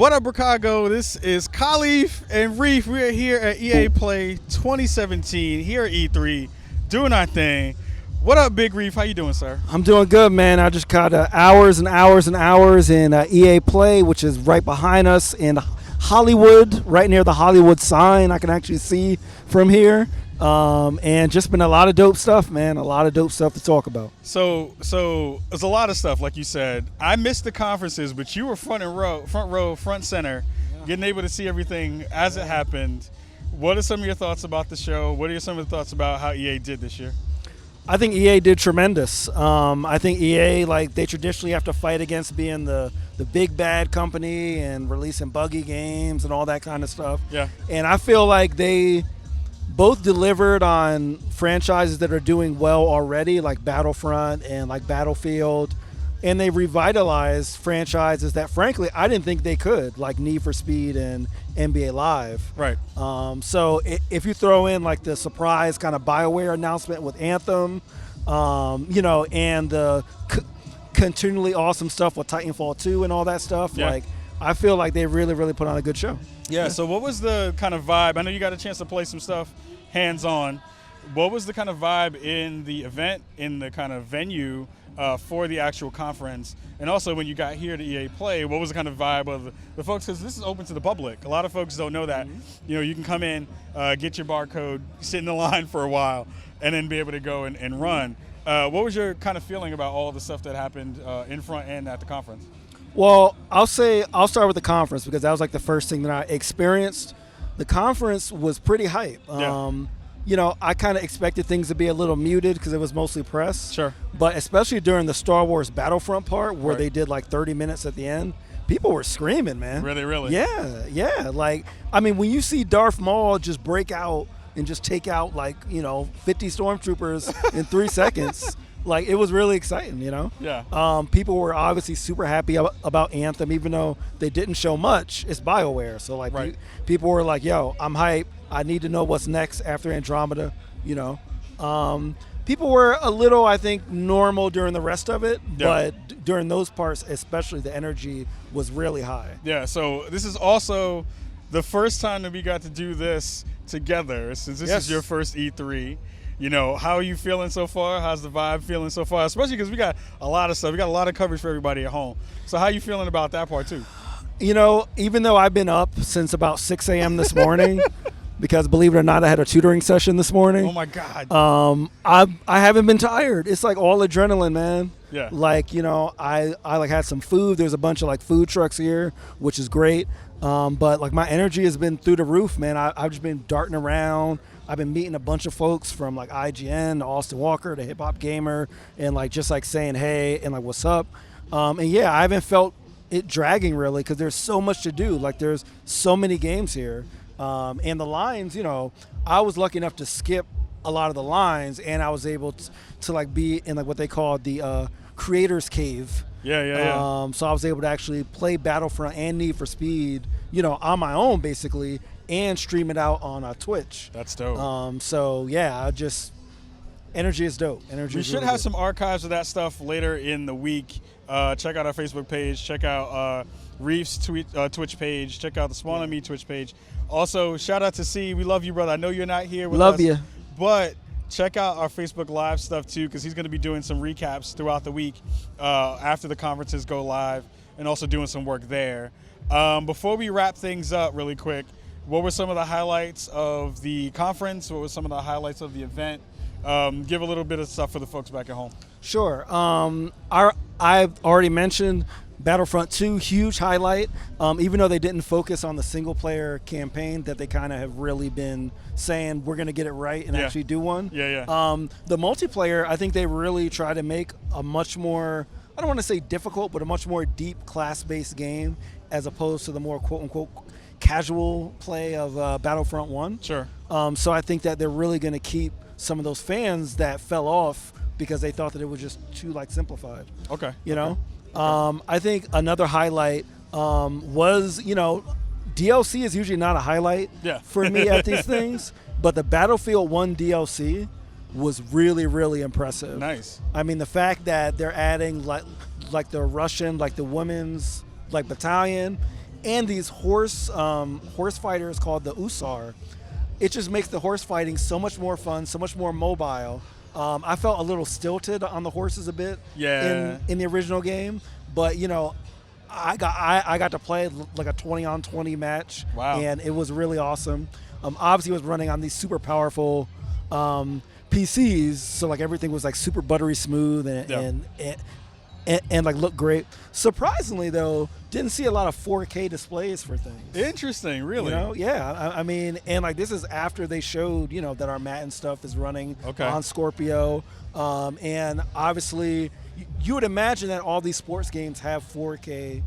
What up, Chicago? This is Kahlief and Reef. We are here at EA Play 2017 here at E3, doing our thing. What up, Big Reef? How you doing, sir? I'm doing good, man. I just got hours and hours and hours in EA Play, which is right behind us in Hollywood, right near the Hollywood sign. I can actually see from here. And just been a lot of dope stuff, man. A lot of dope stuff to talk about. So there's a lot of stuff, like you said. I missed the conferences, but you were front center, getting able to see everything as it happened. What are some of your thoughts about the show? What are some of the thoughts about how EA did this year? I think EA did tremendous. I think EA, they traditionally have to fight against being the big bad company and releasing buggy games and all that kind of stuff. Yeah. And I feel like they both delivered on franchises that are doing well already, like Battlefront and like Battlefield, and they revitalized franchises that, frankly, I didn't think they could, like Need for Speed and NBA Live. Right. So if you throw in like the surprise kind of BioWare announcement with Anthem, and the continually awesome stuff with Titanfall 2 and all that stuff, I feel like they really, really put on a good show. Yeah, so what was the kind of vibe? I know you got a chance to play some stuff hands-on. What was the kind of vibe in the event, in the kind of venue for the actual conference? And also when you got here to EA Play, what was the kind of vibe of the folks? Because this is open to the public. A lot of folks don't know that. Mm-hmm. You can come in, get your barcode, sit in the line for a while, and then be able to go and run. What was your kind of feeling about all the stuff that happened in front and at the conference? Well, I'll start with the conference because that was like the first thing that I experienced. The conference was pretty hype. I kind of expected things to be a little muted because it was mostly press. Sure. But especially during the Star Wars Battlefront part where they did like 30 minutes at the end, people were screaming, man. Really? Yeah. When you see Darth Maul just break out and just take out 50 stormtroopers in 3 seconds, it was really exciting, Yeah. People were obviously super happy about Anthem, even though they didn't show much. It's BioWare, so people were like, "Yo, I'm hype. I need to know what's next after Andromeda." People were a little, I think, normal during the rest of it, but during those parts, especially, the energy was really high. Yeah. So this is also the first time that we got to do this together, since this is your first E3. How are you feeling so far? How's the vibe feeling so far? Especially because we got a lot of stuff. We got a lot of coverage for everybody at home. So how are you feeling about that part too? Even though I've been up since about 6 a.m. this morning, because believe it or not, I had a tutoring session this morning. Oh my God. I haven't been tired. It's like all adrenaline, man. Yeah. I had some food. There's a bunch of food trucks here, which is great. But my energy has been through the roof, man. I've just been darting around. I've been meeting a bunch of folks from IGN to Austin Walker to Hip Hop Gamer and just saying hey and what's up. I haven't felt it dragging really because there's so much to do. There's so many games here. And the lines, I was lucky enough to skip a lot of the lines and I was able to be in what they call the creator's cave. Yeah. So I was able to actually play Battlefront and Need for Speed, on my own basically, and stream it out on Twitch. That's dope. Energy is dope. We should have some archives of that stuff later in the week. Check out our Facebook page. Check out Reef's Twitch page. Check out the Spawn and Me Twitch page. Also, shout out to C. We love you, brother. I know you're not here with us. Love you. But check out our Facebook Live stuff too, because he's going to be doing some recaps throughout the week after the conferences go live, and also doing some work there. Before we wrap things up really quick, what were some of the highlights of the conference? What were some of the highlights of the event? Give a little bit of stuff for the folks back at home. Sure. I've already mentioned Battlefront 2, huge highlight. Even though they didn't focus on the single-player campaign that they kind of have really been saying, we're going to get it right and actually do one. Yeah. The multiplayer, I think they really try to make a much more, I don't want to say difficult, but a much more deep class-based game as opposed to the more quote-unquote casual play of Battlefront 1. Sure. So I think that they're really going to keep some of those fans that fell off because they thought that it was just too simplified. Okay. I think another highlight was, DLC is usually not a highlight for me at these things, but the Battlefield 1 DLC was really, really impressive. Nice. I mean, the fact that they're adding the Russian, the women's battalion, and these horse fighters called the Usar. It just makes the horse fighting so much more fun, so much more mobile. I felt a little stilted on the horses a bit in the original game, but I got to play like a 20-on-20 match. Wow. And it was really awesome. Obviously, it was running on these super powerful PCs, so like everything was like super buttery smooth and like looked great. Surprisingly, though, didn't see a lot of 4K displays for things. Interesting, really. Yeah. I mean, and like this is after they showed that our Madden stuff is running on Scorpio, and obviously you would imagine that all these sports games have 4K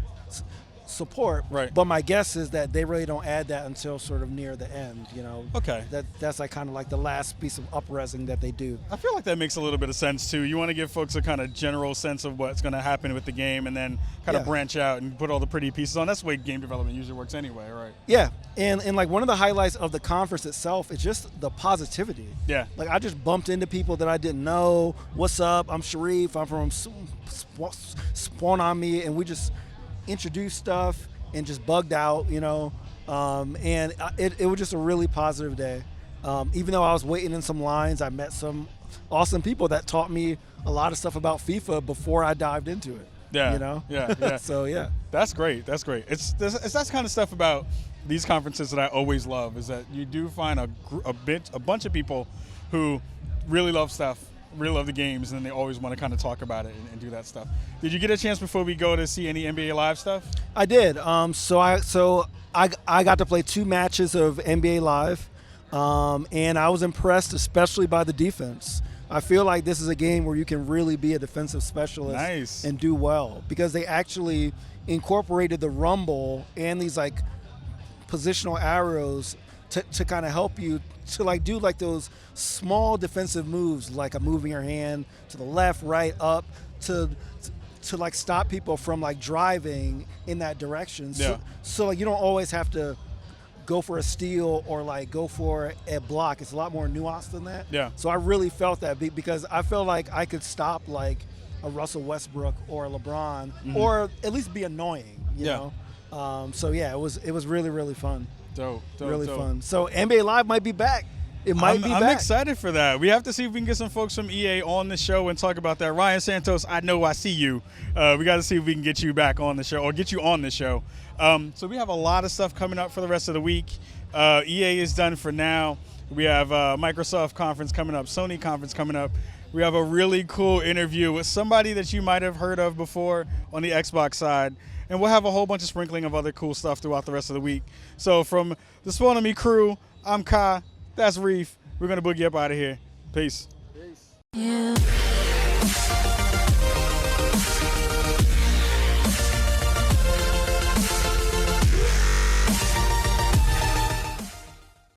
support, right? But my guess is that they really don't add that until sort of near the end. Okay. That's like kind of like the last piece of up-resing that they do. I feel like that makes a little bit of sense too. You want to give folks a kind of general sense of what's going to happen with the game, and then kind of branch out and put all the pretty pieces on. That's the way game development usually works anyway, right? Yeah, and like one of the highlights of the conference itself is just the positivity. Yeah. Like I just bumped into people that I didn't know. What's up? I'm Shareef. I'm from Spawn on Me, and we just introduced stuff and just bugged out, and it was just a really positive day. Even though I was waiting in some lines, I met some awesome people that taught me a lot of stuff about FIFA before I dived into it. Yeah. So yeah, that's great. It's that kind of stuff about these conferences that I always love, is that you do find a bunch of people who really love stuff, really love the games, and they always want to kind of talk about it and do that stuff. Did you get a chance before we go to see any NBA Live stuff? I did. So I got to play 2 matches of NBA Live, and I was impressed, especially by the defense. I feel like this is a game where you can really be a defensive specialist and do well, because they actually incorporated the rumble and these like positional arrows to kind of help you to like do like those small defensive moves, like a moving your hand to the left, right, up, to like stop people from like driving in that direction. So like you don't always have to go for a steal or like go for a block. It's a lot more nuanced than that. Yeah. So I really felt that because I felt like I could stop like a Russell Westbrook or a LeBron, or at least be annoying. You know. So yeah, it was really, really fun. Dope. Really fun. So NBA Live might be back. It might be back. I'm excited for that. We have to see if we can get some folks from EA on the show and talk about that. Ryan Santos, I know I see you. We got to see if we can get you back on the show, or get you on the show. So we have a lot of stuff coming up for the rest of the week. EA is done for now. We have Microsoft conference coming up, Sony conference coming up. We have a really cool interview with somebody that you might have heard of before on the Xbox side. And we'll have a whole bunch of sprinkling of other cool stuff throughout the rest of the week. So from the Spawn on Me crew, I'm Kai. That's Reef. We're going to boogie up out of here. Peace. Yeah.